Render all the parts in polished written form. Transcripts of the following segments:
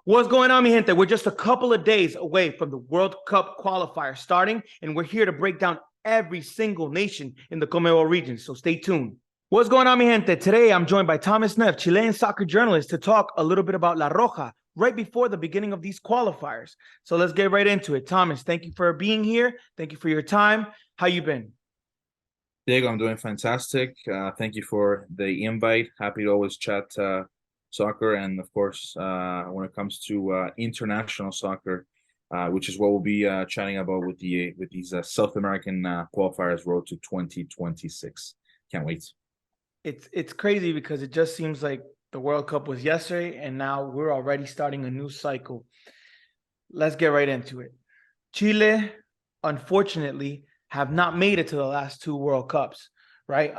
What's going on, mi gente? We're just a couple of days away from the World Cup qualifier starting, and we're here to break down every single nation in the conmebol region, so stay tuned. What's going on, mi gente? Today, I'm joined by Thomas Nef, Chilean soccer journalist, to talk a little bit about La Roja right before the beginning of these qualifiers. So let's get right into it. Thomas, thank you for being here. Thank you for your time. How you been? Diego, I'm doing fantastic. Thank you for the invite. Happy to always chat soccer, and of course, when it comes to international soccer, which is what we'll be chatting about with these South American qualifiers road to 2026. Can't wait. It's crazy because it just seems like the World Cup was yesterday, and now we're already starting a new cycle. Let's get right into it. Chile, unfortunately, have not made it to the last two World Cups, right?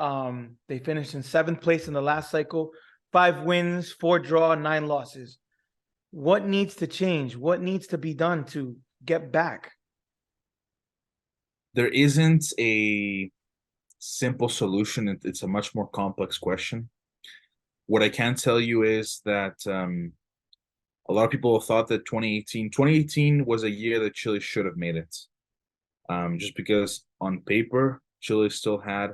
They finished in 7th place in the last cycle, 5 wins, 4 draw, 9 losses. What needs to change? What needs to be done to get back? There isn't a simple solution. It's a much more complex question. What I can tell you is that a lot of people thought that 2018 was a year that Chile should have made it. Just because on paper, Chile still had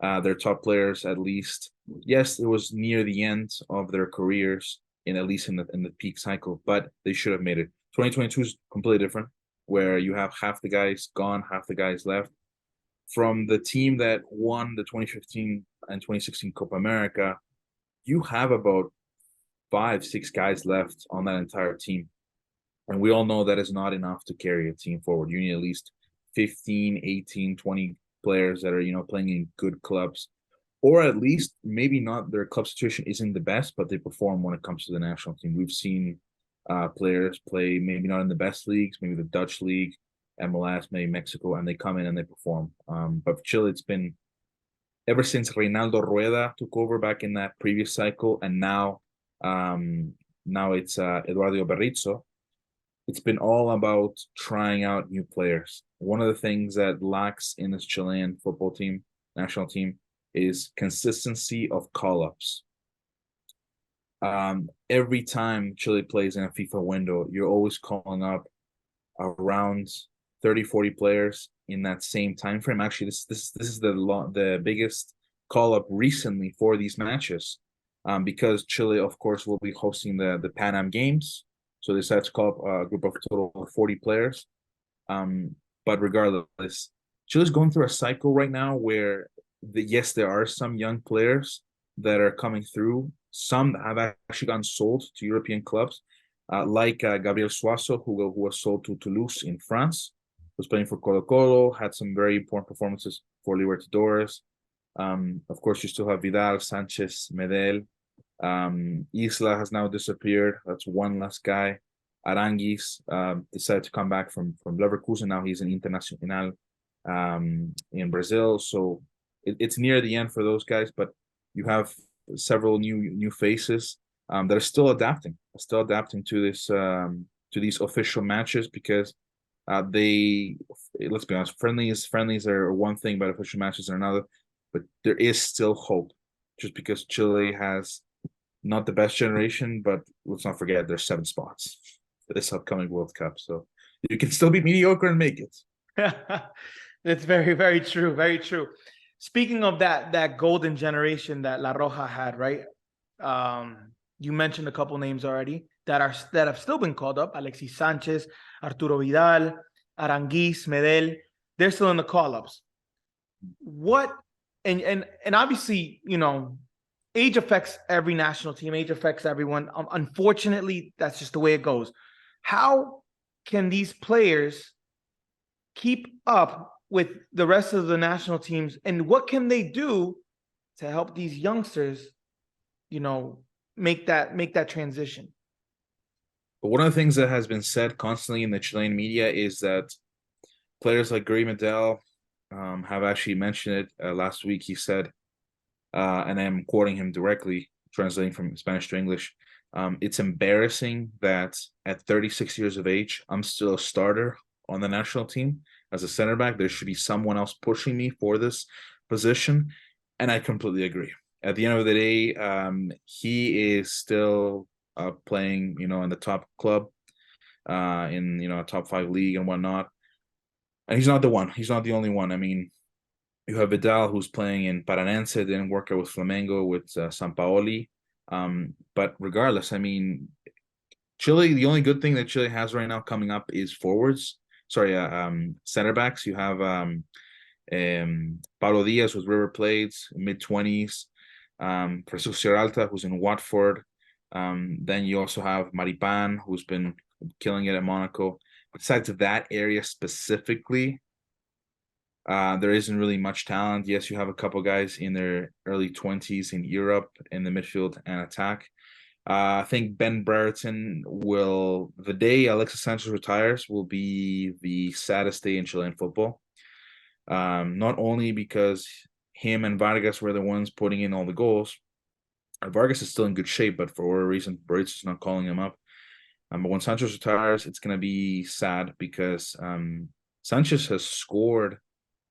their top players at least. Yes, it was near the end of their careers, at least in the peak cycle, but they should have made it. 2022 is completely different, where you have half the guys gone, half the guys left. From the team that won the 2015 and 2016 Copa America, you have about 5, 6 guys left on that entire team. And we all know that is not enough to carry a team forward. You need at least 15, 18, 20 players that are, playing in good clubs, or at least maybe not their club situation isn't the best, but they perform when it comes to the national team. We've seen players play maybe not in the best leagues, maybe the Dutch league, MLS, maybe Mexico, and they come in and they perform. But for Chile, it's been ever since Reinaldo Rueda took over back in that previous cycle, and now it's Eduardo Berrizzo. It's been all about trying out new players. One of the things that lacks in this Chilean football team, national team, is consistency of call-ups. Every time Chile plays in a FIFA window, you're always calling up around 30, 40 players in that same time frame. Actually, this is the biggest call-up recently for these matches, because Chile, of course, will be hosting the Pan Am Games. So they decided to call up a group of total of 40 players. But regardless, Chile's going through a cycle right now where, yes, there are some young players that are coming through. Some have actually gotten sold to European clubs, like Gabriel Suazo, who was sold to Toulouse in France, was playing for Colo-Colo, had some very important performances for Libertadores. Of course, you still have Vidal, Sanchez, Medel. Isla has now disappeared. That's one last guy. Aranguis decided to come back from Leverkusen. Now he's in Internacional in Brazil. So it's near the end for those guys, but you have several new faces that are still adapting to this to these official matches, because let's be honest, friendlies are one thing, but official matches are another. But there is still hope, just because Chile has not the best generation, but let's not forget there's 7 spots for this upcoming World Cup. So you can still be mediocre and make it. That's very, very true. Very true. Speaking of that golden generation that La Roja had, right? You mentioned a couple names already that have still been called up: Alexis Sanchez, Arturo Vidal, Aranguis, Medel. They're still in the call-ups. What and obviously, age affects every national team. Age affects everyone. Unfortunately, that's just the way it goes. How can these players keep up with the rest of the national teams, and what can they do to help these youngsters, make that transition? But one of the things that has been said constantly in the Chilean media is that players like Gary Medel have actually mentioned it. Last week he said, and I'm quoting him directly, translating from Spanish to English, it's embarrassing that at 36 years of age, I'm still a starter on the national team as a center back. There should be someone else pushing me for this position. And I completely agree. At the end of the day, he is still playing, in the top club, in a top 5 league and whatnot. And he's not the one. He's not the only one. I mean, you have Vidal, who's playing in Paranense, didn't work out with Flamengo, with Sampaoli. But regardless, I mean, Chile, the only good thing that Chile has right now coming up is forwards. Sorry, center backs. You have Paulo Diaz with River Plate, mid-20s. Francisco Sierralta, who's in Watford. Then you also have Maripan, who's been killing it at Monaco. Besides that area specifically, there isn't really much talent. Yes, you have a couple guys in their early 20s in Europe in the midfield and attack. I think Ben Brereton will, the day Alexis Sanchez retires, will be the saddest day in Chilean football. Not only because him and Vargas were the ones putting in all the goals. Vargas is still in good shape, but for whatever reason, Breret's not calling him up. But when Sanchez retires, it's going to be sad because Sanchez has scored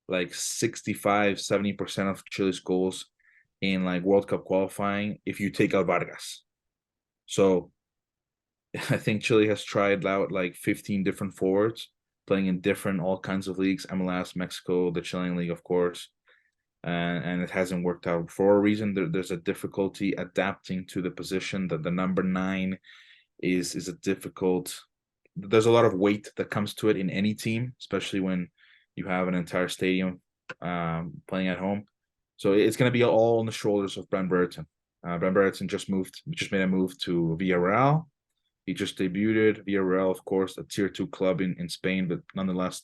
like 65-70% of Chile's goals in like World Cup qualifying if you take out Vargas. So I think Chile has tried out like 15 different forwards playing in different all kinds of leagues, MLS, Mexico, the Chilean league, of course. And it hasn't worked out for a reason. There's a difficulty adapting to the position that the number 9 is a difficult. There's a lot of weight that comes to it in any team, especially when you have an entire stadium playing at home. So it's going to be all on the shoulders of Ben Brereton. Ben Brereton just made a move to Villarreal. He just debuted. Villarreal, of course, a tier 2 club in Spain, but nonetheless,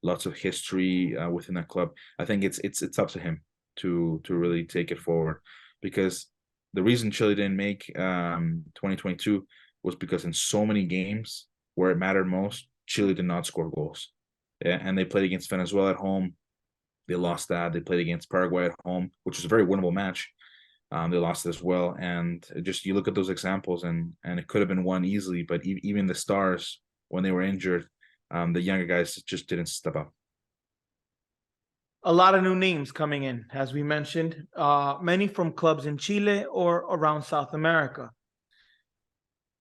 lots of history within that club. I think it's up to him to really take it forward, because the reason Chile didn't make 2022 was because in so many games where it mattered most, Chile did not score goals. Yeah, and they played against Venezuela at home. They lost that. They played against Paraguay at home, which was a very winnable match. They lost it as well. And just you look at those examples, and it could have been won easily, but even the stars, when they were injured, the younger guys just didn't step up. A lot of new names coming in, as we mentioned, many from clubs in Chile or around South America.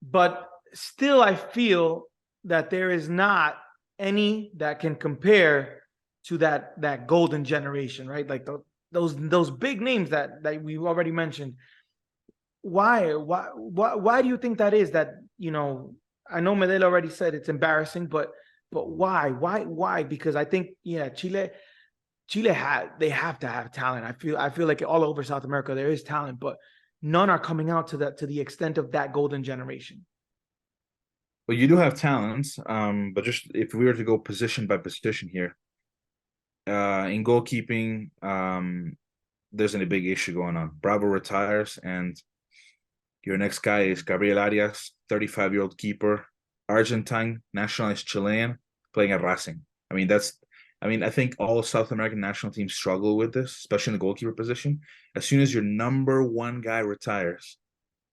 But still, I feel that there is not any that can compare to that golden generation, right? Like those big names that we've already mentioned. Why do you think that is? That, I know Medel already said it's embarrassing, but why? Because I think, Chile they have to have talent. I feel like all over South America there is talent, but none are coming out to the extent of that golden generation. Well, you do have talents, but just if we were to go position by position here, in goalkeeping, there's a big issue going on. Bravo retires, and your next guy is Gabriel Arias, 35-year-old keeper, Argentine, nationalized Chilean, playing at Racing. I think all South American national teams struggle with this, especially in the goalkeeper position. As soon as your number 1 guy retires,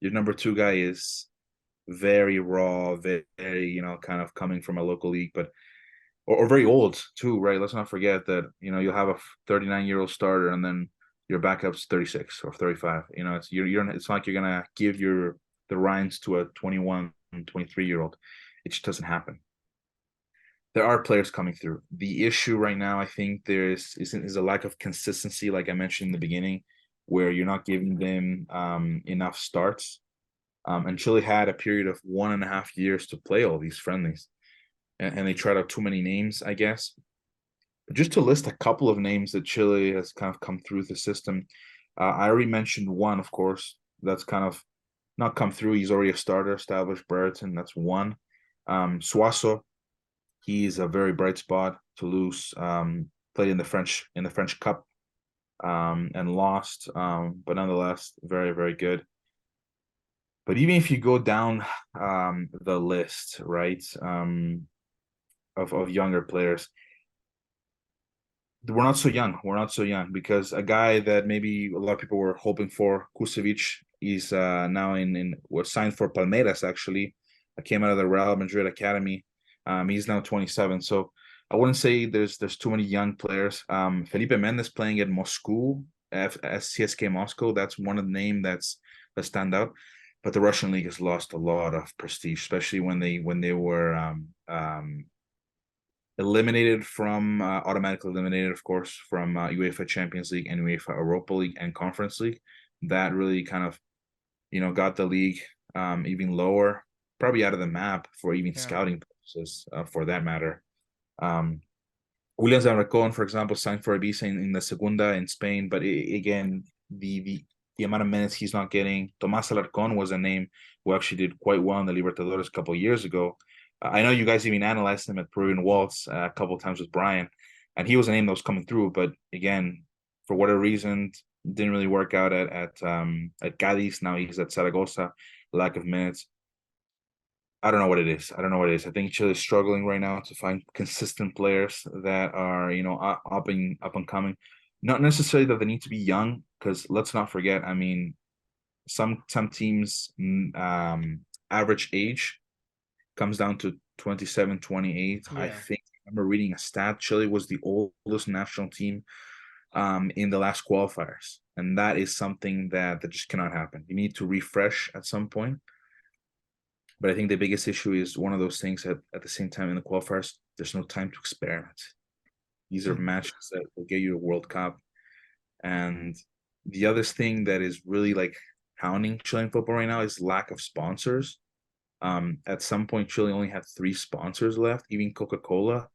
your number 2 guy is very raw, very, kind of coming from a local league, but or very old too, right? Let's not forget that, you'll have a 39-year-old starter and then your backup's 36 or 35. It's not like you're gonna give the reins to a 21, 23-year-old. It just doesn't happen. There are players coming through. The issue right now, I think, is a lack of consistency, like I mentioned in the beginning, where you're not giving them enough starts. And Chile had a period of 1.5 years to play all these friendlies, and they tried out too many names, I guess. But just to list a couple of names that Chile has kind of come through the system, I already mentioned one, of course, that's kind of not come through. He's already a starter, established. Brereton, that's one. Suazo, he's a very bright spot. Toulouse, played in the French Cup, and lost, but nonetheless, very, very good. But even if you go down the list, right, of younger players, we're not so young, because a guy that maybe a lot of people were hoping for, Kusevich, is now was signed for Palmeiras, actually. Came out of the Real Madrid academy. He's now 27, so I wouldn't say there's too many young players. Felipe Mendes playing at Moscow, CSK Moscow, that's one of the names that stand out. but the Russian league has lost a lot of prestige, especially when they were eliminated from automatically eliminated, of course, from UEFA Champions League and UEFA Europa League and Conference League. That really kind of, got the league even lower, probably out of the map for even scouting purposes, for that matter. Williams Alarcón, for example, signed for Ibiza in the Segunda in Spain, but again, the amount of minutes he's not getting. Thomas Alarcón was a name who actually did quite well in the Libertadores a couple of years ago. I know you guys even analyzed him at Peruvian Waltz a couple of times with Brian, and he was a name that was coming through. But again, for whatever reason, didn't really work out at Cádiz. Now he's at Zaragoza. Lack of minutes. I don't know what it is. I think Chile is struggling right now to find consistent players that are, up and coming. Not necessarily that they need to be young, because let's not forget. I mean, some teams average age comes down to 27, 28. Yeah. I think I remember reading a stat. Chile was the oldest national team in the last qualifiers, and that is something that just cannot happen. You need to refresh at some point. But I think the biggest issue is one of those things that at the same time in the qualifiers, there's no time to experiment. These are matches that will get you a World Cup. And the other thing that is really like hounding Chilean football right now is lack of sponsors. At some point, Chile only had 3 sponsors left, even Coca-Cola.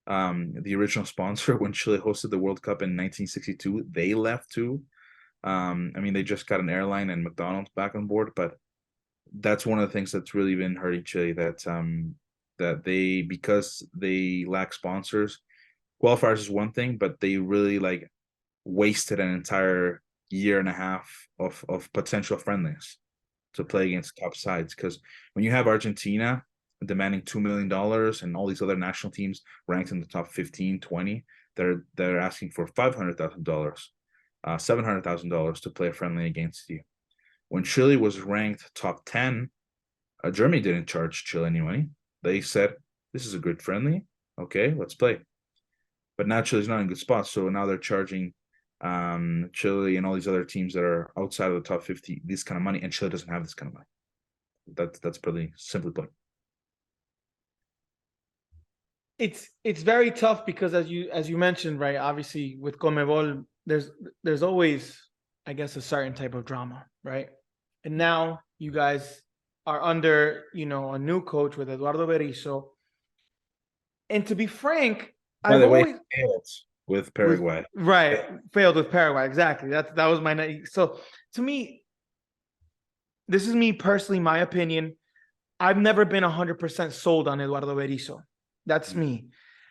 The original sponsor when Chile hosted the World Cup in 1962, they left too. I mean, they just got an airline and McDonald's back on board, but that's one of the things that's really been hurting Chile, that they, because they lack sponsors. Qualifiers is one thing, but they really like wasted an entire year and a half of potential friendlies to play against top sides. Because when you have Argentina demanding $2 million and all these other national teams ranked in the top 15, 20, they're asking for $500,000, $700,000 to play a friendly against you. When Chile was ranked top 10, Germany didn't charge Chile any money. They said, this is a good friendly. Okay, let's play. But now Chile's not in good spots. So now they're charging Chile and all these other teams that are outside of the top 50 this kind of money, and Chile doesn't have this kind of money. That's pretty simply put. It's very tough because as you mentioned, right, obviously with conmebol, there's always, I guess, a certain type of drama, right? And now you guys are under, a new coach with Eduardo Berizzo. And to be frank, By the way, failed with Paraguay. Failed with Paraguay. Exactly. That was my. So to me, this is me personally, my opinion. I've never been 100% sold on Eduardo Berizzo. That's me.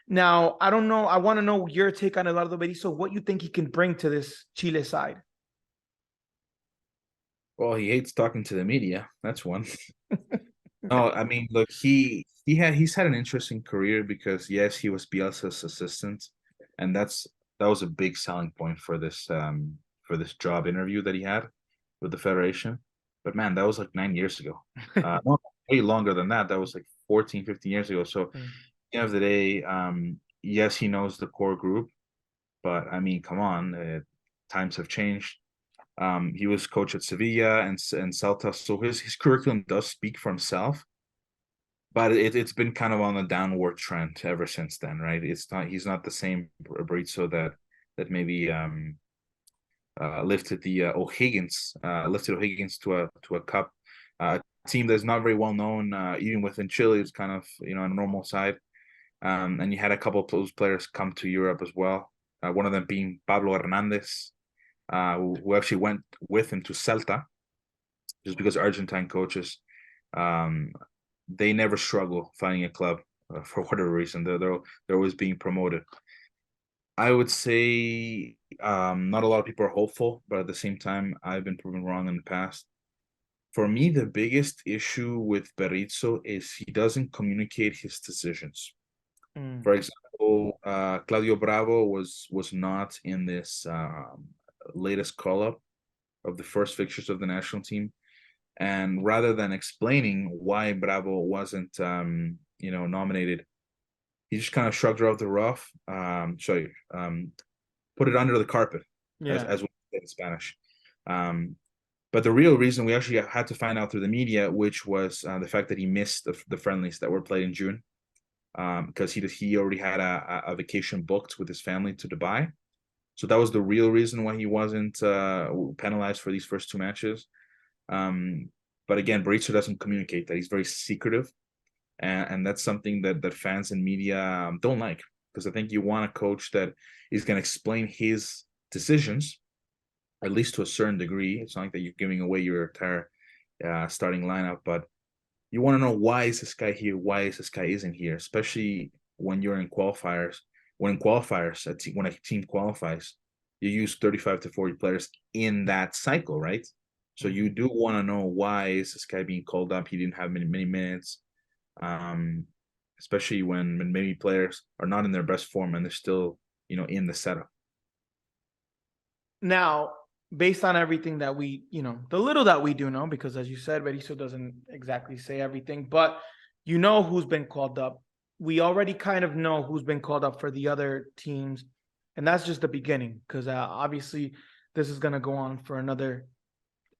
Now, I don't know. I want to know your take on Eduardo Berizzo. What you think he can bring to this Chile side? Well, he hates talking to the media. That's one. No, I mean, look, he's had an interesting career because yes, he was Bielsa's assistant, and that was a big selling point for this job interview that he had with the federation. But man, that was like 9 years ago. Well, way longer than that. That was like 14, 15 years ago. So at the end of the day, yes, he knows the core group, but I mean, come on, times have changed. He was coach at Sevilla and Celta, so his curriculum does speak for himself. But it's been kind of on a downward trend ever since then, right? He's not the same Berizzo that maybe lifted O'Higgins to a cup. A team that's not very well known, even within Chile. It's kind of a normal side. And you had a couple of those players come to Europe as well. One of them being Pablo Hernandez, who actually went with him to Celta, just because Argentine coaches, they never struggle finding a club for whatever reason. They're always being promoted. I would say not a lot of people are hopeful, but at the same time, I've been proven wrong in the past. For me, the biggest issue with Berizzo is he doesn't communicate his decisions. For example, Claudio Bravo was not in this latest call-up of the first fixtures of the national team. And rather than explaining why Bravo wasn't, nominated, he just kind of shrugged her off the rough. Put it under the carpet, as we say in Spanish. But the real reason we actually had to find out through the media, which was the fact that he missed the friendlies that were played in June, because he already had a vacation booked with his family to Dubai. So that was the real reason why he wasn't penalized for these first two matches. But again, Berizzo doesn't communicate that. He's very secretive, and that's something that fans and media don't like, because I think you want a coach that is going to explain his decisions, at least to a certain degree. It's not like that you're giving away your entire starting lineup, but you want to know, why is this guy here? Why is this guy isn't here? Especially when you're in qualifiers. When in qualifiers, when a team qualifies, you use 35 to 40 players in that cycle, right? So you do want to know, why is this guy being called up? He didn't have many minutes, especially when maybe players are not in their best form and they're still, in the setup. Now, based on everything that we, the little that we do know, because as you said, Berizzo doesn't exactly say everything, but who's been called up. We already kind of know who's been called up for the other teams, and that's just the beginning, because obviously this is going to go on for another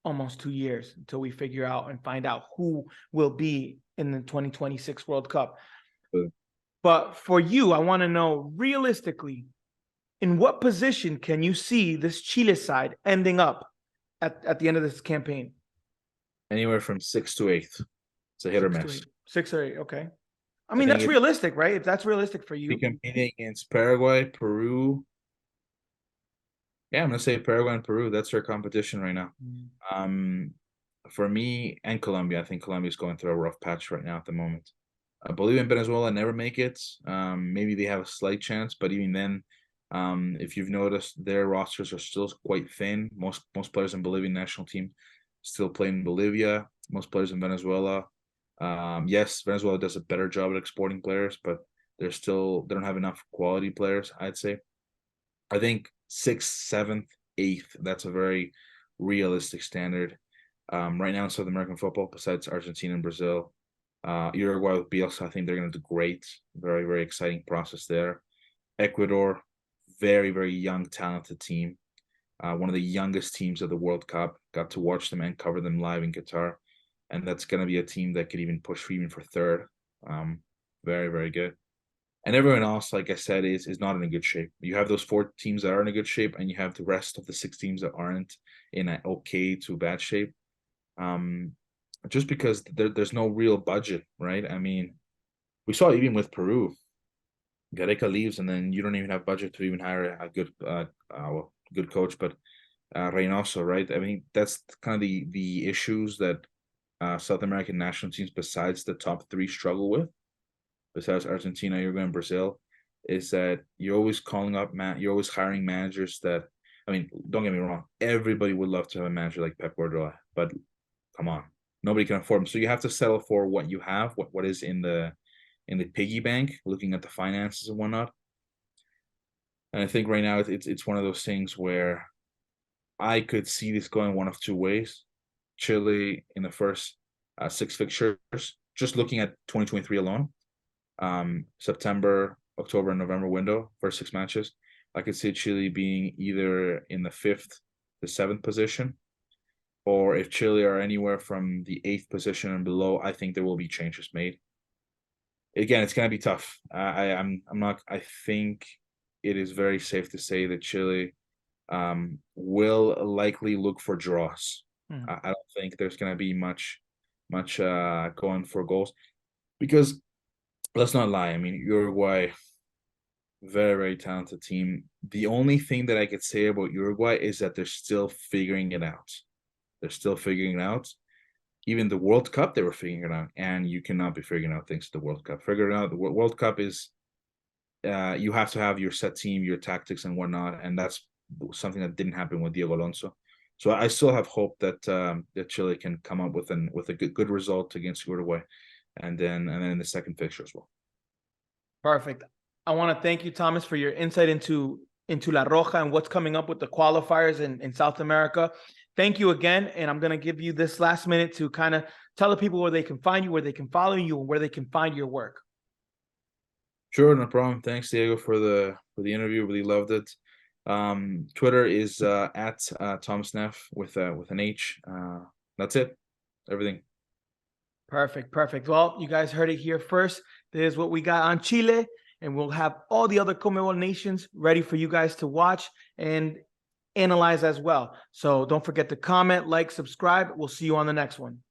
almost 2 years until we figure out and find out who will be in the 2026 World Cup. But for you, I want to know, realistically, in what position can you see this Chile side ending up at the end of this campaign? Anywhere from 6th to 8th. It's a hit or miss. 6 or 8, okay. I mean, that's realistic, right? If that's realistic for you. Be competing against Paraguay, Peru. Yeah, I'm gonna say Paraguay and Peru. That's their competition right now. For me, and Colombia, I think Colombia is going through a rough patch right now at the moment. Bolivia and Venezuela never make it. Maybe they have a slight chance, but even then, if you've noticed, their rosters are still quite thin. Most players in Bolivian national team still play in Bolivia. Most players in Venezuela. Yes, Venezuela does a better job at exporting players, but they don't have enough quality players, I'd say. I think 6th, 7th, 8th, that's a very realistic standard. Right now in South American football, besides Argentina and Brazil, Uruguay with Bielsa, I think they're going to do great. Very, very exciting process there. Ecuador, very, very young, talented team. One of the youngest teams of the World Cup. Got to watch them and cover them live in Qatar. And that's going to be a team that could even push even for third. Very, very good. And everyone else, like I said, is not in a good shape. You have those 4 teams that are in a good shape, and you have the rest of the 6 teams that aren't in an okay to bad shape. Just because there's no real budget, right? I mean, we saw even with Peru, Gareca leaves, and then you don't even have budget to even hire a good coach, but Reynoso, right? I mean, that's kind of the issues that South American national teams, besides the top 3, struggle with. Besides Argentina, Uruguay, and Brazil, is that you're always calling up you're always hiring managers that, I mean, don't get me wrong, everybody would love to have a manager like Pep Guardiola, but come on, nobody can afford him. So you have to settle for what you have, what is in the piggy bank, looking at the finances and whatnot. And I think right now it's one of those things where I could see this going one of two ways. Chile in the first 6 fixtures, just looking at 2023 alone, September, October, and November window, first 6 matches, I could see Chile being either in the 5th to 7th position, or if Chile are anywhere from the 8th position and below, I think there will be changes made. Again, it's going to be tough. I'm not. I think it is very safe to say that Chile will likely look for draws. I don't think there's going to be much going for goals, because let's not lie. I mean, Uruguay, very, very talented team. The only thing that I could say about Uruguay is that they're still figuring it out. They're still figuring it out. Even the World Cup, they were figuring it out, and you cannot be figuring out things at the World Cup. Figuring out the World Cup is you have to have your set team, your tactics, and whatnot, and that's something that didn't happen with Diego Alonso. So I still have hope that that Chile can come up with a good result against Uruguay, and then in the second fixture as well. Perfect. I want to thank you, Thomas, for your insight into La Roja and what's coming up with the qualifiers in South America. Thank you again, and I'm going to give you this last minute to kind of tell the people where they can find you, where they can follow you, and where they can find your work. Sure, no problem. Thanks, Diego, for the interview. Really loved it. Twitter is at Thomas Nef with an H. That's it. Everything. Perfect, perfect. Well, you guys heard it here first. This is what we got on Chile, and we'll have all the other CONMEBOL nations ready for you guys to watch and analyze as well. So don't forget to comment, like, subscribe. We'll see you on the next one.